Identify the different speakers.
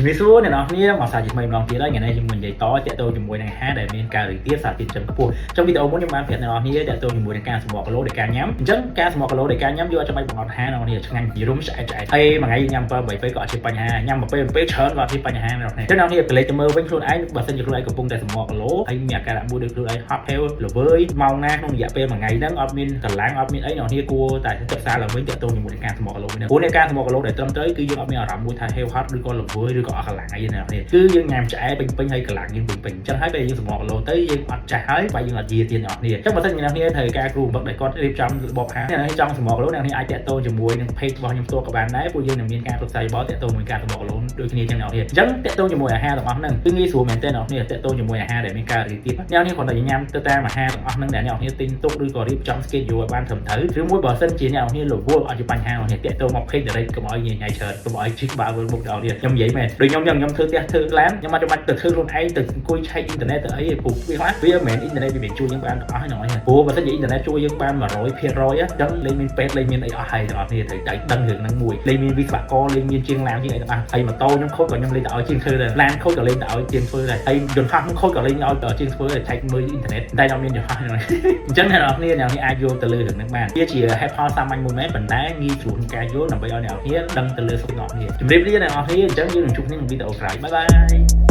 Speaker 1: ជំរាបសួរអ្នកនរគ្នាមកសាជាថ្មីម្ដងទៀតហើយថ្ងៃនេះខ្ញុំនិយាយតតាក់ទងជាមួយនឹងអាហារដែលមានការរីករាយសារធាតុចិញ្ចឹមខ្ពស់trongវីដេអូមុនខ្ញុំបានប្រាប់អ្នកនរគ្នាតាក់ទងជាមួយនឹងការសម្បកគីឡូដែលការញ៉ាំអញ្ចឹងការសម្បកគីឡូដែលការញ៉ាំយកចាំបាច់បង្អត់អាហារអ្នកនរគ្នាឆ្ងាញ់និយាយរួមឆ្អែតហើយមួយថ្ងៃញ៉ាំ7 8ពេលក៏អត់ជាបញ្ហាញ៉ាំ1ពេល2ពេលច្រើនក៏អត់ជាបញ្ហាអ្នកនរគ្នាចឹងអ្នកនរគ្នាកលេចទៅមើលវិញខ្លួនឯងបើសិនជាខ្លួនឯងកំពុងតែសម្បកគីឡូហើយមានអាការៈមួយដូចខ្លួនឯងហត់ហេវល្វើយម៉ោងណាក្នុងរយៈពេលមួយថ្ងៃហ្នឹងអត់មានកម្លាំងអត់មានអីអ្នកនរគ្នាគួរតែសិក្សាឡើងវិញតាក់ទងជាមួយនឹងការសម្បកគីឡូនេះព្រោះនៃការសម្បកគីឡូដែលត្រឹមត្រូវគឺយើងអត់មានអារម្មណ៍មួយថាហេវហត់ឬក៏ល្វើយឬក៏អស់កម្លាំងអីអ្នកនរគ្នាគឺយើងញ៉ាំឆ្អែតពេញហើយកម្លាំងយើងពេញអញ្ចឹងហើយពេលយើងសម្បកគីឡូទៅយើងអត់ចាស់ហើយបើយើងអត់យាទៀតអ្នកនរគ្នាអញ្ចឹងបើសិនជាអ្នកនរគ្នាត្រូវការគ្រូបង្វឹកដែលគាត់រៀបចំរបបអាហារអ្នកនរគ្នាចង់សម្បកគីឡូអ្នកនរគ្នាអាចតាក់ទងជាមួយនឹង page របស់ខ្ញុំផ្ទាល់ក៏បានដែរពួកយើងនឹងមានការប្រឹក្សាយោបល់តាក់ទងជាមួយការសម្បកគីឡូដូចគ្នាចឹងអ្នកនរគ្នាអញ្ចឹងតាក់ទងជាមួយអាហារទាំងអស់ហ្នឹងគឺងាយស្រួលមែនទែនអ្នកនរគ្នាតាក់ទងជាមួយអាហារដែលមានការរីករាយអ្នកនរគ្នាគ្រាន់តែញ៉ាំទៅតាមអាហារទាំងអស់ហ្នឹងដែលអ្នកនរគ្នាទិញទុកឬក៏រៀបចំ schedule ឲ្យបានត្រឹមត្រូវឬមួយបើសិនជាអ្នកនរគ្នារវល់អត់ជាបញ្ហាអ្នកនរគ្នាតាក់ទងមក page direct កុំឲ្យញ៉ៃច្រើនកុំឲ្យជីកបាល់វិលមុខដល់ទៀតខ្ញុំនិយាយមែនដូចខ្ញុំធ្វើផ្ទះធ្វើឡានខ្ញុំអត់ចាំបាច់ទៅធ្វើខ្លួនឯងទៅអង្គុយឆែកអ៊ីនធឺណិតទៅអីពូវាខ្លះវាមិនមែនអ៊ីនធឺណិតវាមិនជួយយើងបានទាំងអស់ហ្នឹងហើយព្រោះបើសិនជាអ៊ីនធឺណិតជួយយើងបាន 100% អញ្ចឹងលេងមានពេទ្យលេងមានអីអស់ហើយទាំងអស់គ្នាត្រូវតែដឹងរឿងហ្នឹងមួយលេងមានវិស្វករលេងមានជាងឡានជាងអីទាំងអស់ហើយម៉ូតូខ្ញុំខូចក៏ខ្ញុំលេងទៅឲ្យជាងធ្វើដែរឡានខូចក៏លេងទៅឲ្យជាងធ្វើដែរហើយយន្តហោះខ្ញុំខូចក៏លេងឲ្យទៅជាងធ្វើដែរឆែកមើលអ៊ីនធឺណិតតែអត់មានយន្តហោះហ្នឹងអញ្ចឹងអ្នកនរគ្នាអាចយល់ទៅលើរឿងហ្នឹងបានវាជាហេតុផលសាមញ្ញមួយមែនប៉ុន្តែងាយស្រួលក្នុងការយល់ដើម្បីឲ្យអ្នកនរគ្នាដឹងទៅលើសុខភាពអ្នកនរគ្នាជម្រាបលាអ្នកនរគ្នាអញ្ចឹងយើងនឹងជួបគ្នាក្នុងវីដេអូក្រោយបាយបាយ